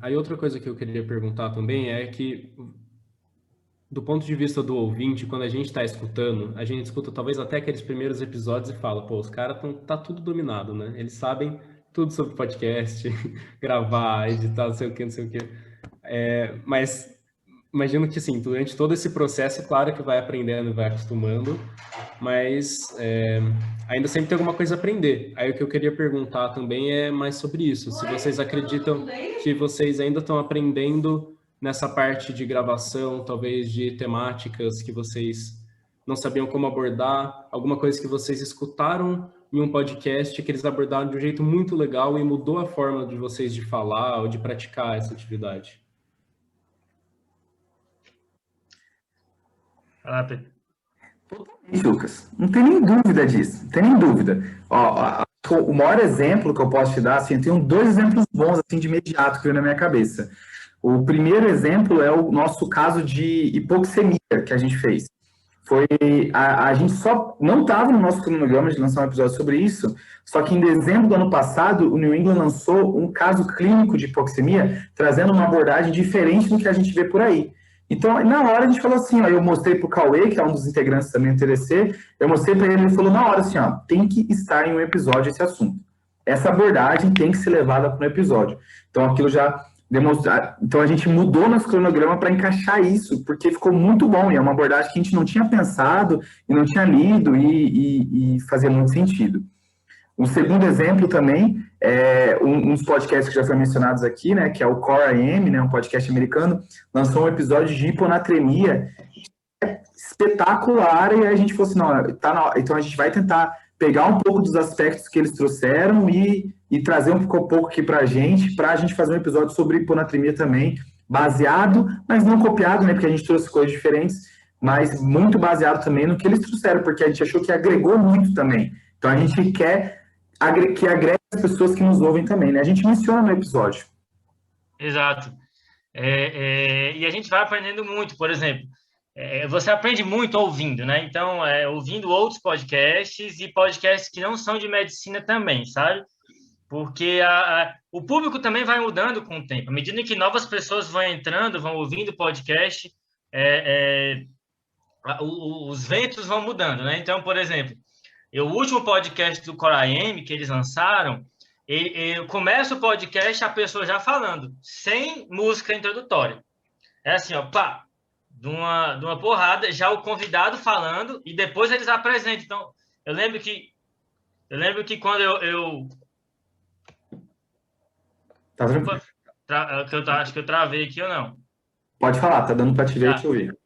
Aí outra coisa que eu queria perguntar também é que, do ponto de vista do ouvinte, quando a gente está escutando, a gente escuta talvez até aqueles primeiros episódios e fala, pô, os caras tá tudo dominado, né? Eles sabem tudo sobre podcast, gravar, editar, não sei o que, não sei o que. Mas imagino que, assim, durante todo esse processo, claro que vai aprendendo e vai acostumando, mas ainda sempre tem alguma coisa a aprender. Aí o que eu queria perguntar também é mais sobre isso. Se vocês acreditam que vocês ainda estão aprendendo nessa parte de gravação, talvez de temáticas que vocês não sabiam como abordar, alguma coisa que vocês escutaram em um podcast que eles abordaram de um jeito muito legal e mudou a forma de vocês de falar ou de praticar essa atividade. Fala, Pedro. Totalmente, Lucas. Não tem nem dúvida disso. Não tem nem dúvida. O maior exemplo que eu posso te dar, assim, eu tenho dois exemplos bons, assim, de imediato que veio na minha cabeça. O primeiro exemplo é o nosso caso de hipoxemia que a gente fez. Foi a gente só não estava no nosso cronograma de lançar um episódio sobre isso, só que em dezembro do ano passado, o New England lançou um caso clínico de hipoxemia, trazendo uma abordagem diferente do que a gente vê por aí. Então, na hora a gente falou assim, ó, eu mostrei para o Cauê, que é um dos integrantes também do TDC, eu mostrei para ele, ele falou na hora assim, ó, tem que estar em um episódio esse assunto. Essa abordagem tem que ser levada para um episódio. Então, aquilo já demonstrar. Então a gente mudou nosso cronograma para encaixar isso, porque ficou muito bom, e é uma abordagem que a gente não tinha pensado e não tinha lido e fazia muito sentido. Um segundo exemplo também é uns podcasts que já foram mencionados aqui, né, que é o Core AM, né, um podcast americano, lançou um episódio de hiponatremia espetacular, e a gente falou assim, não, então a gente vai tentar pegar um pouco dos aspectos que eles trouxeram e trazer um pouco aqui para a gente fazer um episódio sobre hiponatremia também, baseado, mas não copiado, né, porque a gente trouxe coisas diferentes, mas muito baseado também no que eles trouxeram, porque a gente achou que agregou muito também. Então a gente quer que agregue as pessoas que nos ouvem também, né? A gente menciona no episódio. Exato. E a gente vai aprendendo muito, por exemplo, você aprende muito ouvindo, né? Então, ouvindo outros podcasts e podcasts que não são de medicina também, sabe? Porque o público também vai mudando com o tempo. À medida que novas pessoas vão entrando, vão ouvindo o podcast, os ventos vão mudando, né? Então, por exemplo, o último podcast do Core AM que eles lançaram, começa o podcast a pessoa já falando, sem música introdutória. É assim, ó, pá, de uma porrada, já o convidado falando e depois eles apresentam. Então, eu lembro que quando eu Tá Desculpa, acho que eu travei aqui ou não. Pode falar, tá dando para te ver e te ouvir.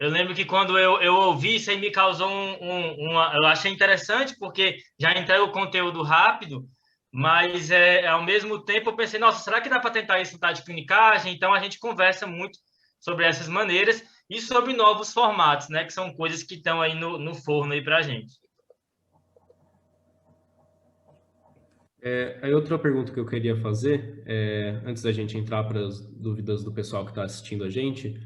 Eu lembro que quando eu ouvi, isso aí me causou eu achei interessante, porque já entrega o conteúdo rápido, mas ao mesmo tempo eu pensei, nossa, será que dá para tentar isso na de clinicagem? Então a gente conversa muito sobre essas maneiras e sobre novos formatos, né? Que são coisas que estão aí no forno aí para a gente. Aí outra pergunta que eu queria fazer, antes da gente entrar para as dúvidas do pessoal que está assistindo a gente,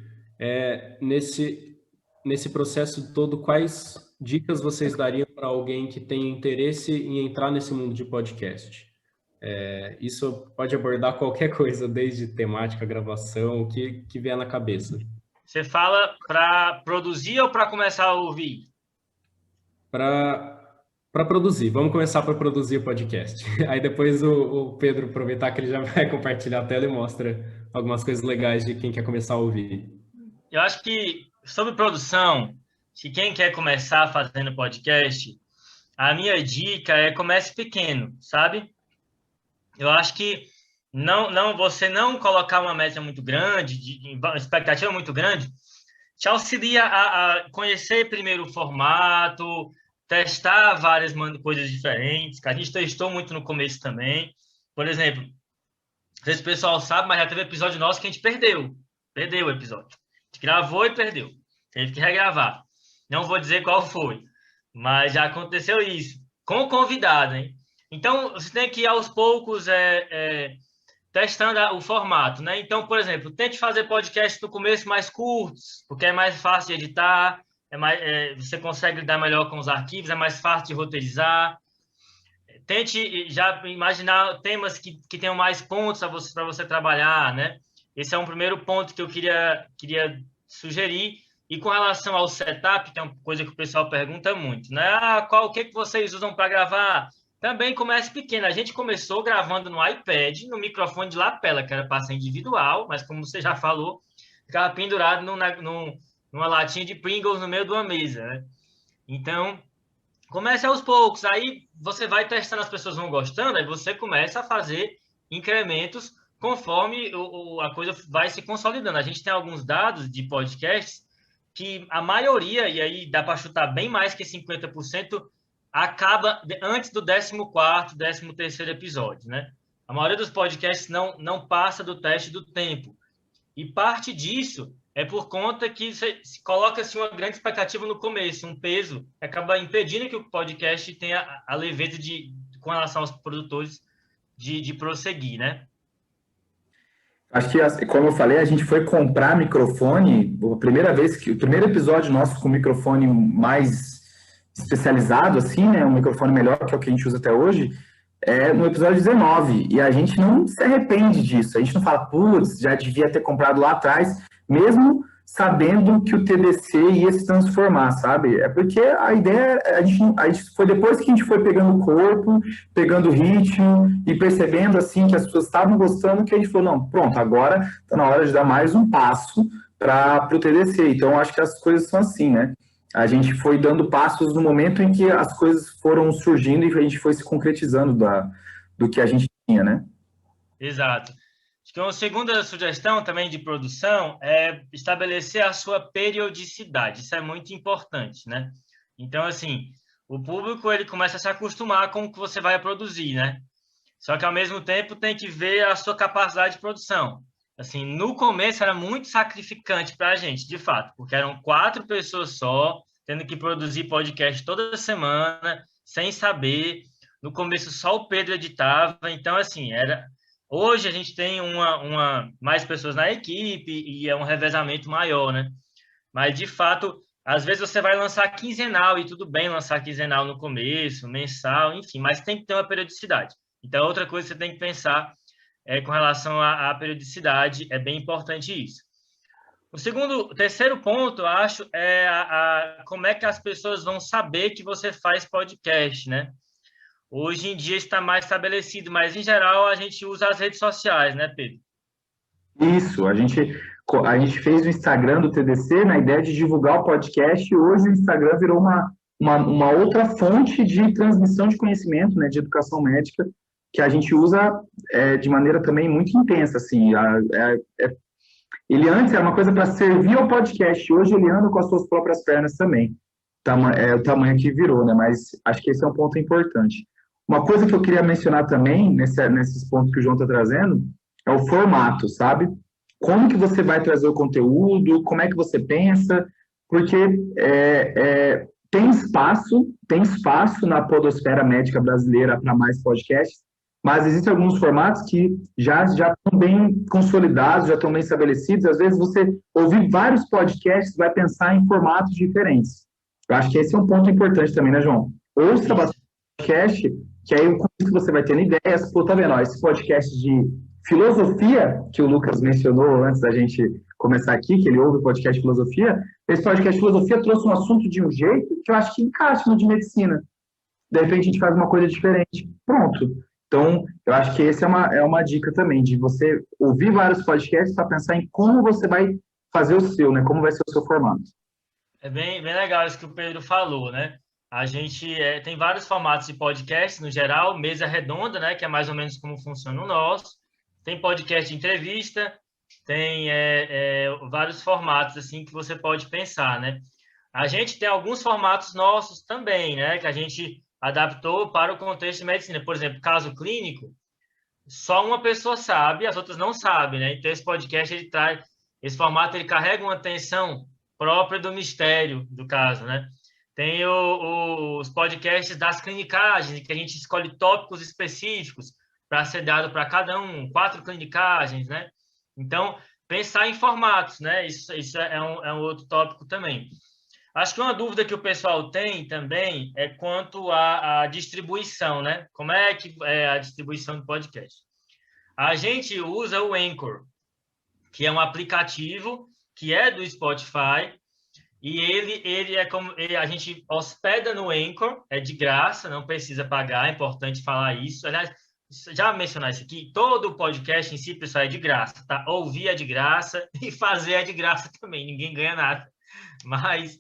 nesse processo todo, quais dicas vocês dariam para alguém que tem interesse em entrar nesse mundo de podcast? Isso pode abordar qualquer coisa, desde temática, gravação, o que vier na cabeça. Você fala para produzir ou para começar a ouvir? Para produzir. Vamos começar para produzir o podcast. Aí depois o Pedro aproveitar que ele já vai compartilhar a tela e mostra algumas coisas legais de quem quer começar a ouvir. Eu acho que sobre produção, se quem quer começar fazendo podcast, a minha dica é comece pequeno, sabe? Eu acho que você não colocar uma meta muito grande, uma expectativa muito grande, te auxilia a conhecer primeiro o formato, testar várias coisas diferentes, que a gente testou muito no começo também. Por exemplo, não sei se o pessoal sabe, mas já teve episódio nosso que a gente perdeu o episódio. A gente gravou e perdeu. Teve que regravar. Não vou dizer qual foi, mas já aconteceu isso. Com o convidado, hein? Então, você tem que ir aos poucos testando o formato, né? Então, por exemplo, tente fazer podcasts no começo mais curtos, porque é mais fácil de editar, você consegue lidar melhor com os arquivos, é mais fácil de roteirizar. tente já imaginar temas que tenham mais pontos para você trabalhar, né? Esse é um primeiro ponto que eu queria sugerir. E com relação ao setup, que é uma coisa que o pessoal pergunta muito, né? O que vocês usam para gravar? Também comece pequeno. A gente começou gravando no iPad, no microfone de lapela, que era para ser individual, mas como você já falou, ficava pendurado numa latinha de Pringles no meio de uma mesa, né? Então, comece aos poucos. Aí você vai testando, as pessoas vão gostando, aí você começa a fazer incrementos conforme a coisa vai se consolidando. A gente tem alguns dados de podcasts que a maioria, e aí dá para chutar bem mais que 50%, acaba antes do 14º, 13º episódio, né? A maioria dos podcasts não passa do teste do tempo. E parte disso é por conta que se coloca-se uma grande expectativa no começo, um peso, que acaba impedindo que o podcast tenha a leveza com relação aos produtores de prosseguir, né? Acho que, como eu falei, a gente foi comprar microfone, o primeiro episódio nosso com microfone mais especializado, assim, né, um microfone melhor que é o que a gente usa até hoje, é no episódio 19, e a gente não se arrepende disso, a gente não fala, putz, já devia ter comprado lá atrás, mesmo sabendo que o TDC ia se transformar, sabe? É porque a ideia, a gente foi depois que a gente foi pegando o corpo, pegando o ritmo e percebendo, assim, que as pessoas estavam gostando, que a gente falou, não, pronto, agora está na hora de dar mais um passo para o TDC. Então, acho que as coisas são assim, né? A gente foi dando passos no momento em que as coisas foram surgindo e a gente foi se concretizando do que a gente tinha, né? Exato. Acho que uma segunda sugestão também de produção é estabelecer a sua periodicidade. Isso é muito importante, né? Então, assim, o público ele começa a se acostumar com o que você vai produzir, né? Só que, ao mesmo tempo, tem que ver a sua capacidade de produção. Assim, no começo era muito sacrificante para a gente, de fato, porque eram 4 pessoas só, tendo que produzir podcast toda semana, sem saber. No começo só o Pedro editava, então, assim, Hoje a gente tem mais pessoas na equipe e é um revezamento maior, né? Mas, de fato, às vezes você vai lançar quinzenal e tudo bem lançar quinzenal no começo, mensal, enfim, mas tem que ter uma periodicidade. Então, outra coisa que você tem que pensar com relação à periodicidade, é bem importante isso. O terceiro ponto, eu acho, é como é que as pessoas vão saber que você faz podcast, né? Hoje em dia está mais estabelecido, mas, em geral, a gente usa as redes sociais, né, Pedro? Isso, a gente fez o Instagram do TDC na ideia de divulgar o podcast e hoje o Instagram virou uma outra fonte de transmissão de conhecimento, né, de educação médica, que a gente usa de maneira também muito intensa, assim, ele antes era uma coisa para servir ao podcast, hoje ele anda com as suas próprias pernas também, é o tamanho que virou, né, mas acho que esse é um ponto importante. Uma coisa que eu queria mencionar também, nesses pontos que o João está trazendo, é o formato, sabe? Como que você vai trazer o conteúdo, como é que você pensa, porque tem espaço na podosfera médica brasileira para mais podcasts, mas existem alguns formatos que já estão bem consolidados, já estão bem estabelecidos. Às vezes você ouvir vários podcasts vai pensar em formatos diferentes. Eu acho que esse é um ponto importante também, né, João? Ouça bastante podcast, que aí com isso você vai tendo ideias. Pô, tá vendo? Ó, esse podcast de filosofia, que o Lucas mencionou antes da gente começar aqui, que ele ouve o podcast de filosofia, esse podcast de filosofia trouxe um assunto de um jeito que eu acho que encaixa no de medicina. De repente a gente faz uma coisa diferente. Pronto. Então, eu acho que essa é uma dica também, de você ouvir vários podcasts para pensar em como você vai fazer o seu, né? Como vai ser o seu formato. É bem legal isso que o Pedro falou, né? A gente tem vários formatos de podcast, no geral, mesa redonda, né? Que é mais ou menos como funciona o nosso. Tem podcast de entrevista, tem vários formatos assim que você pode pensar, né? A gente tem alguns formatos nossos também, né? Que a gente adaptou para o contexto de medicina. Por exemplo, caso clínico, só uma pessoa sabe, as outras não sabem, né? Então, esse podcast, esse formato, ele carrega uma atenção própria do mistério do caso, né? Tem os podcasts das clinicagens, que a gente escolhe tópicos específicos para ser dado para cada 4 clinicagens, né? Então, pensar em formatos, né? Isso é um outro tópico também. Acho que uma dúvida que o pessoal tem também é quanto à distribuição, né? Como é que é a distribuição do podcast? A gente usa o Anchor, que é um aplicativo que é do Spotify, e ele é como a gente hospeda no Anchor, é de graça, não precisa pagar, é importante falar isso. Aliás, já mencionar isso aqui, todo o podcast em si, pessoal, é de graça, tá? Ouvir é de graça e fazer é de graça também, ninguém ganha nada. Mas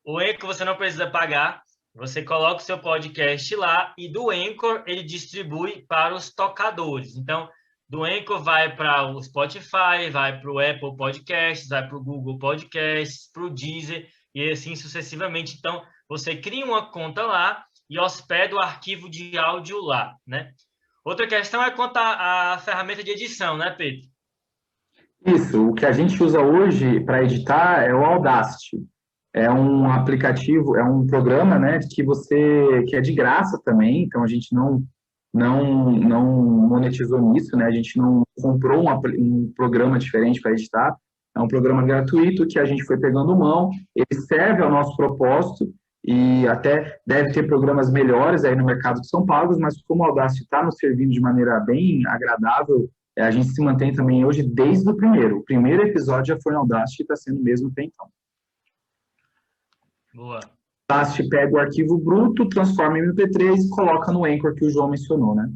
o Anchor você não precisa pagar, você coloca o seu podcast lá e do Anchor ele distribui para os tocadores. Então, do Anchor vai para o Spotify, vai para o Apple Podcasts, vai para o Google Podcasts, para o Deezer e assim sucessivamente. Então, você cria uma conta lá e hospeda o arquivo de áudio lá, né? Outra questão é quanto à ferramenta de edição, né, Pedro? Isso, o que a gente usa hoje para editar é o Audacity. É um aplicativo, é um programa, né, que é de graça também, então a gente não monetizou nisso, né, a gente não comprou um programa diferente para editar, é um programa gratuito que a gente foi pegando mão, ele serve ao nosso propósito e até deve ter programas melhores aí no mercado que são pagos, mas como o Audacity está nos servindo de maneira bem agradável, a gente se mantém também hoje desde o primeiro. O primeiro episódio já foi no Audacity e está sendo mesmo até então. Boa. O Audacity pega o arquivo bruto, transforma em MP3 e coloca no Anchor que o João mencionou, né?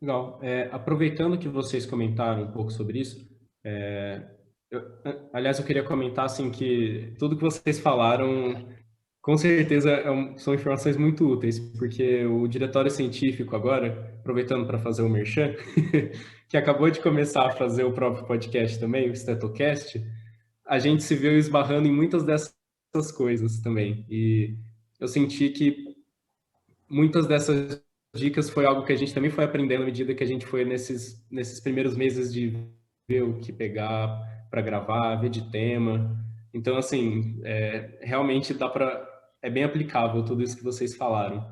Legal. Aproveitando que vocês comentaram um pouco sobre isso, aliás, eu queria comentar assim que tudo que vocês falaram, com certeza são informações muito úteis, porque o diretório científico agora, aproveitando para fazer o merchan, que acabou de começar a fazer o próprio podcast também, o Stetocast, a gente se viu esbarrando em muitas dessas coisas também. E eu senti que muitas dessas dicas foi algo que a gente também foi aprendendo à medida que a gente foi nesses primeiros meses de ver o que pegar para gravar, ver de tema. Então, assim, realmente é bem aplicável tudo isso que vocês falaram.